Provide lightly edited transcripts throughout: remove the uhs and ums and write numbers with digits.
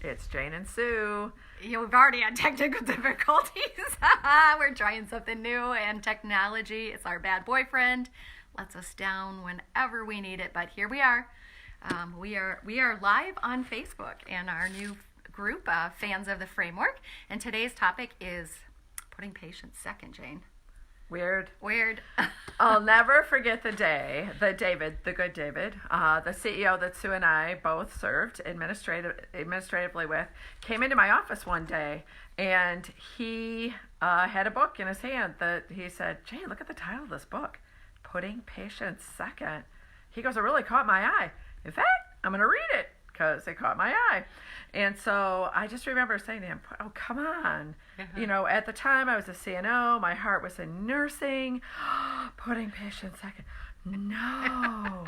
It's Jane and Sue. We've already had technical difficulties. We're trying something new, and technology, it's our bad boyfriend, lets us down whenever we need it. But here we are. We are live on Facebook and our new group, Fans of the Framework. And today's topic is putting patients second, Jane. Weird. I'll never forget the day that David, the good David, the CEO that Sue and I both served administratively with, came into my office one day, and he had a book in his hand that he said, Jane, look at the title of this book, Putting Patients Second. He goes, it really caught my eye. In fact, I'm going to read it because it caught my eye. And so I just remember saying to him, oh, come on. Uh-huh. You know, at the time I was a CNO, my heart was in nursing, putting patients second. No.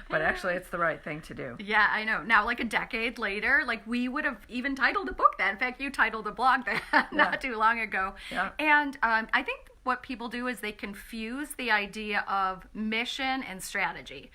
But actually it's the right thing to do. Yeah, I know. Now, like a decade later, like we would have even titled a book that. In fact, you titled a blog that not too long ago. Yeah. And I think what people do is they confuse the idea of mission and strategy.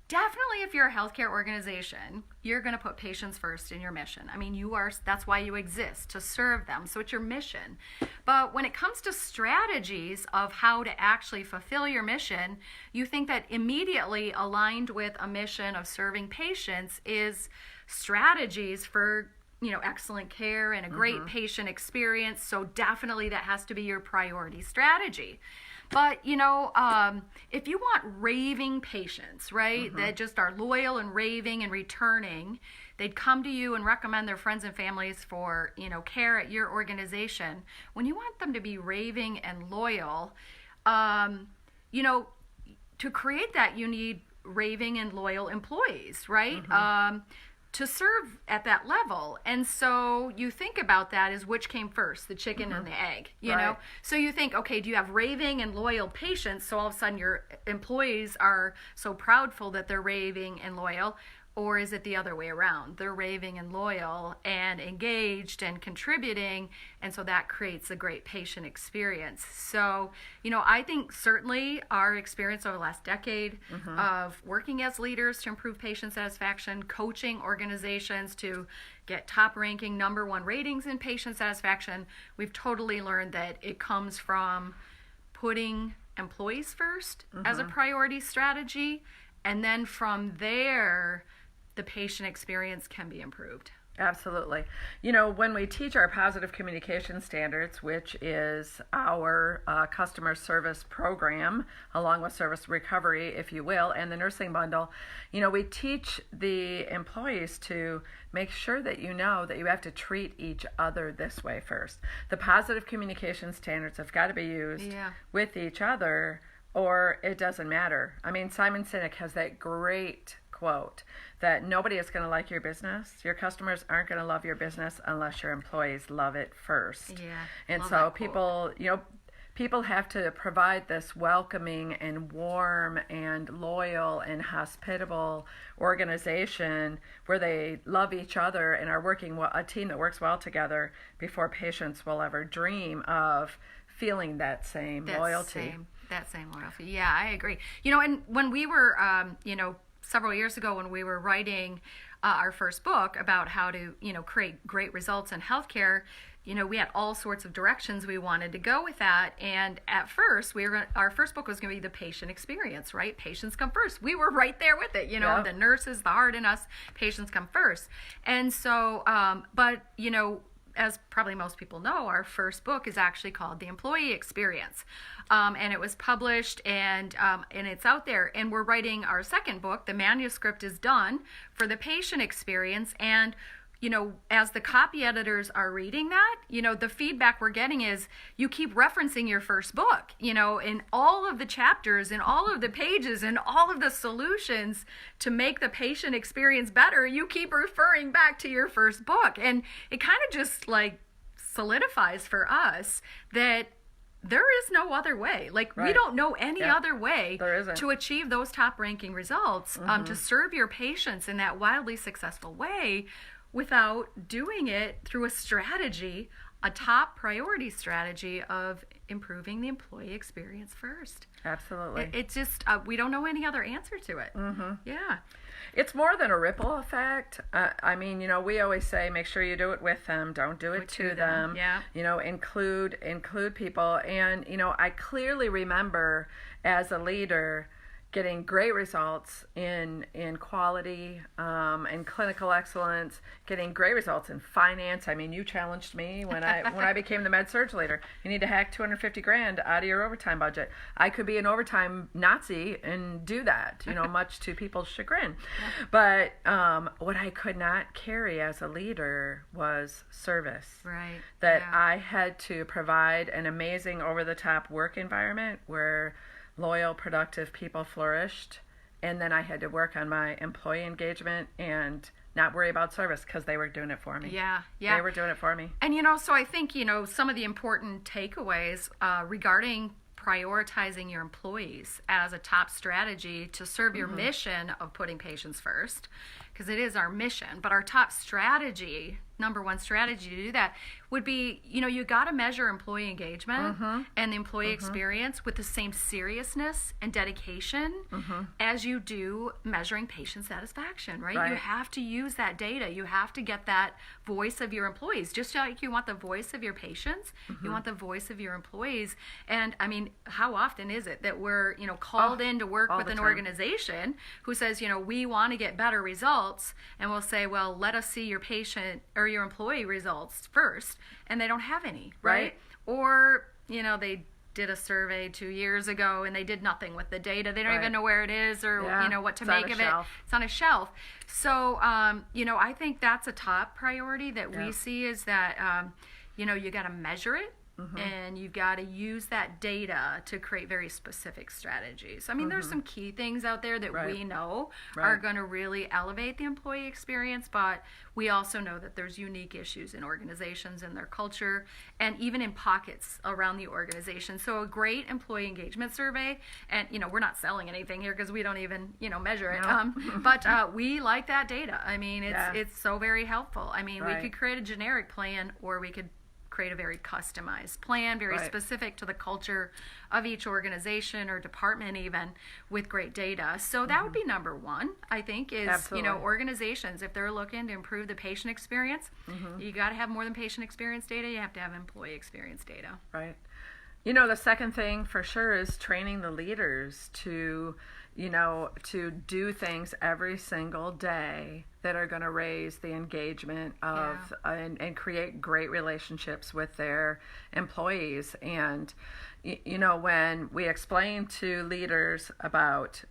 Definitely, if you're a healthcare organization, you're going to put patients first in your mission. I mean, that's why you exist, to serve them. So it's your mission. But when it comes to strategies of how to actually fulfill your mission, you think that immediately aligned with a mission of serving patients is strategies for, excellent care and a great patient experience. So definitely that has to be your priority strategy. But, if you want raving patients, right, that just are loyal and raving and returning, they'd come to you and recommend their friends and families for, care at your organization. When you want them to be raving and loyal, to create that, you need raving and loyal employees, right? To serve at that level. And so you think about that as which came first, the chicken and the egg, you know? So you think, okay, do you have raving and loyal patients, so all of a sudden your employees are so proudful that they're raving and loyal? Or is it the other way around? They're raving and loyal and engaged and contributing, and so that creates a great patient experience. So, I think certainly our experience over the last decade of working as leaders to improve patient satisfaction, coaching organizations to get top ranking #1 ratings in patient satisfaction, we've totally learned that it comes from putting employees first as a priority strategy, and then from there, the patient experience can be improved. Absolutely. When we teach our positive communication standards, which is our customer service program, along with service recovery, if you will, and the nursing bundle, we teach the employees to make sure that you know that you have to treat each other this way first. The positive communication standards have got to be used with each other, or it doesn't matter. I mean, Simon Sinek has that great quote that nobody is going to like your business. Your customers aren't going to love your business unless your employees love it first. Yeah. And so people have to provide this welcoming and warm and loyal and hospitable organization where they love each other and are working a team that works well together before patients will ever dream of feeling that same loyalty. That same loyalty. Yeah, I agree. And when we were, several years ago when we were writing our first book about how to, create great results in healthcare, we had all sorts of directions we wanted to go with that. And at first, our first book was going to be the patient experience, right? Patients come first. We were right there with it, the nurses, the heart in us, patients come first. And so, as probably most people know, our first book is actually called The Employee Experience. And it was published and it's out there. And we're writing our second book. The manuscript is done for the patient experience. And, as the copy editors are reading that, the feedback we're getting is you keep referencing your first book, in all of the chapters and all of the pages and all of the solutions to make the patient experience better. You keep referring back to your first book. And it kind of just solidifies for us that there is no other way. We don't know any other way to achieve those top ranking results, to serve your patients in that wildly successful way without doing it through a strategy a top priority strategy of improving the employee experience first. Absolutely. It's just, we don't know any other answer to it. Mm-hmm. Yeah. It's more than a ripple effect. I mean, we always say make sure you do it with them, don't do it to them. Yeah. Include people. And, I clearly remember as a leader getting great results in quality, in clinical excellence, getting great results in finance. I mean, you challenged me when I became the med surg leader. You need to hack $250,000 out of your overtime budget. I could be an overtime Nazi and do that, much to people's chagrin. But what I could not carry as a leader was service. Right. That I had to provide an amazing over-the-top work environment where loyal, productive people flourished, and then I had to work on my employee engagement and not worry about service because they were doing it for me. Yeah. They were doing it for me. And, so I think, some of the important takeaways regarding prioritizing your employees as a top strategy to serve your mission of putting patients first, because it is our mission, but our top strategy, number one strategy to do that would be, you got to measure employee engagement and the employee experience with the same seriousness and dedication as you do measuring patient satisfaction, right? You have to use that data. You have to get that voice of your employees. Just like you want the voice of your patients, you want the voice of your employees. And I mean, how often is it that we're, called in to work with an organization who says, we want to get better results, and we'll say, well, let us see your patient or your employee results first, and they don't have any, right? Or, they did a survey 2 years ago and they did nothing with the data. They don't even know where it is or, what to make of it. It's on a shelf. So, I think that's a top priority that we see is that, you got to measure it. And you've got to use that data to create very specific strategies. I mean, there's some key things out there that we know are going to really elevate the employee experience, but we also know that there's unique issues in organizations and their culture and even in pockets around the organization. So a great employee engagement survey, and, we're not selling anything here because we don't even, measure it, but we like that data. I mean, it's so very helpful. I mean, we could create a generic plan or we could create a very customized plan, very specific to the culture of each organization or department even, with great data. So that would be number one, I think, is, organizations, if they're looking to improve the patient experience, you got to have more than patient experience data, you have to have employee experience data. Right. The second thing for sure is training the leaders to do things every single day that are going to raise the engagement of and create great relationships with their employees. And, when we explain to leaders about,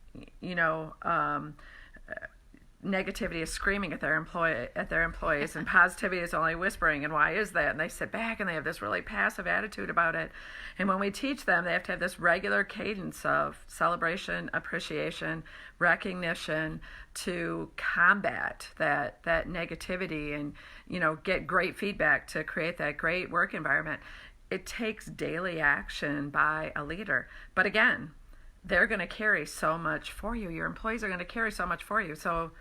negativity is screaming at their employees and positivity is only whispering, and why is that? And they sit back and they have this really passive attitude about it. And when we teach them, they have to have this regular cadence of celebration, appreciation, recognition to combat that negativity and get great feedback to create that great work environment. It takes daily action by a leader, but again, they're going to carry so much for you. Your employees are going to carry so much for you. So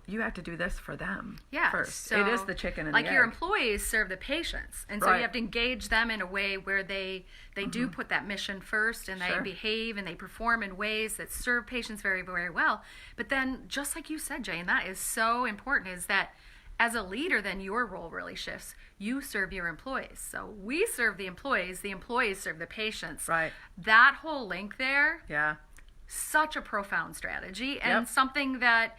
you have to do this for them first. So it is the chicken and the egg. Like your employees serve the patients. And so you have to engage them in a way where they do put that mission first and they behave and they perform in ways that serve patients very, very well. But then, just like you said, Jane, that is so important, is that as a leader, then your role really shifts. You serve your employees. So we serve the employees serve the patients. Right. That whole link there. Yeah. Such a profound strategy and something that,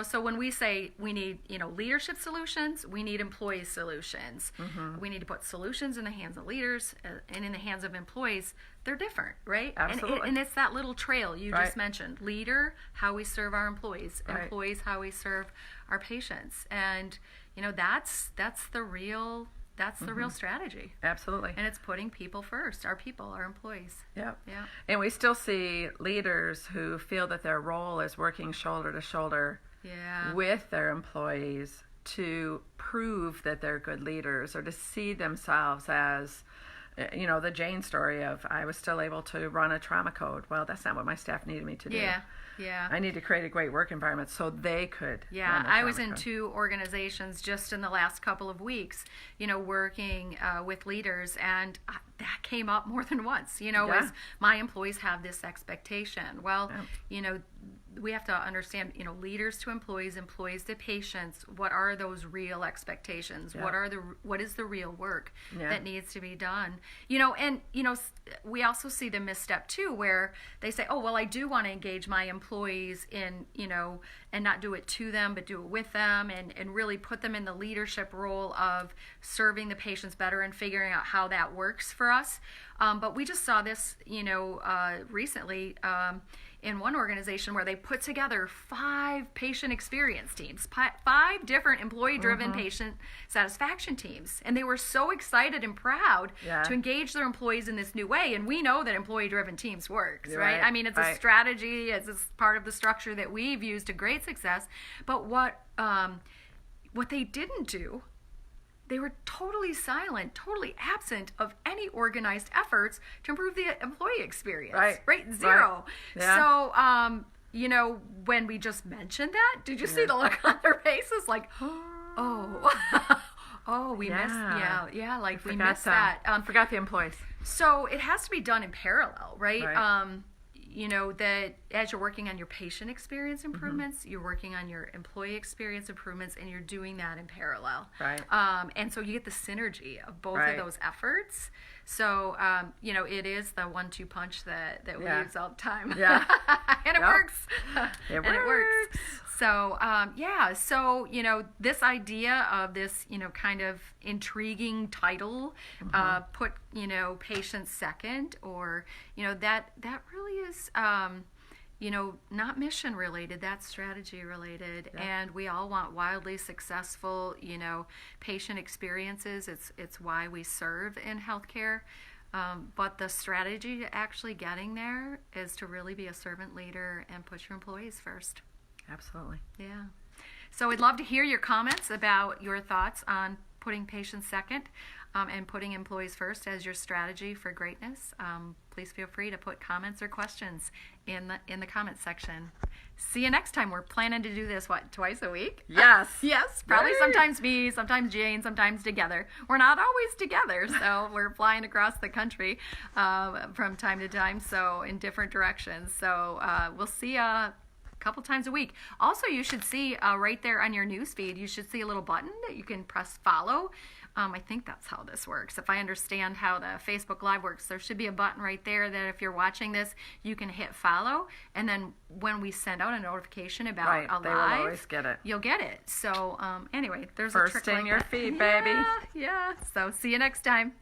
so when we say we need, leadership solutions, we need employee solutions. We need to put solutions in the hands of leaders and in the hands of employees. They're different, right? Absolutely. And it's that little trail you just mentioned. Leader, how we serve our employees. Employees, how we serve our patients. And, that's the real... That's the real strategy. Absolutely. And it's putting people first, our people, our employees. Yeah. And we still see leaders who feel that their role is working shoulder to shoulder with their employees to prove that they're good leaders or to see themselves as The Jane story of I was still able to run a trauma code. Well, that's not what my staff needed me to do. Yeah. I need to create a great work environment so they could. Yeah, I was in 2 organizations just in the last couple of weeks, working with leaders, and that came up more than once, as my employees have this expectation. Well, we have to understand, leaders to employees, employees to patients, what are those real expectations? Yeah. What is the real work that needs to be done? We also see the misstep too, where they say, oh, well, I do want to engage my employees in, and not do it to them, but do it with them, and really put them in the leadership role of serving the patients better and figuring out how that works for us. But we just saw this, recently, in one organization where they put together 5 patient experience teams, 5 different employee-driven patient satisfaction teams. And they were so excited and proud to engage their employees in this new way. And we know that employee-driven teams works, right? I mean, it's a strategy. It's part of the structure that we've used to great success. But what they didn't do, they were totally silent, totally absent of any organized efforts to improve the employee experience. Right? Zero. Right. Yeah. So, when we just mentioned that, did you see the look on their faces? Like, we missed, we missed that. Forgot the employees. So it has to be done in parallel, right? That as you're working on your patient experience improvements, you're working on your employee experience improvements, and you're doing that in parallel. Right. And so you get the synergy of both of those efforts. So, it is the 1-2 punch that we use all the time. Yeah. And it works. It works. So, so, this idea of this, kind of intriguing title, put, patients second, or, that really is, not mission related, that's strategy related. Yeah. And we all want wildly successful, patient experiences. It's why we serve in healthcare. But the strategy to actually getting there is to really be a servant leader and put your employees first. Absolutely. Yeah. So we'd love to hear your comments about your thoughts on putting patients second and putting employees first as your strategy for greatness. Please feel free to put comments or questions in the comments section. See you next time. We're planning to do this, twice a week? Yes. Yes. Probably sometimes me, sometimes Jane, sometimes together. We're not always together, so we're flying across the country from time to time, so in different directions. So we'll see you couple times a week. Also, you should see right there on your news feed, you should see a little button that you can press follow. I think that's how this works. If I understand how the Facebook Live works, there should be a button right there that if you're watching this, you can hit follow. And then when we send out a notification about a live, they will always get it. You'll get it. So anyway, there's First a trick in your feed, baby. Yeah. So see you next time.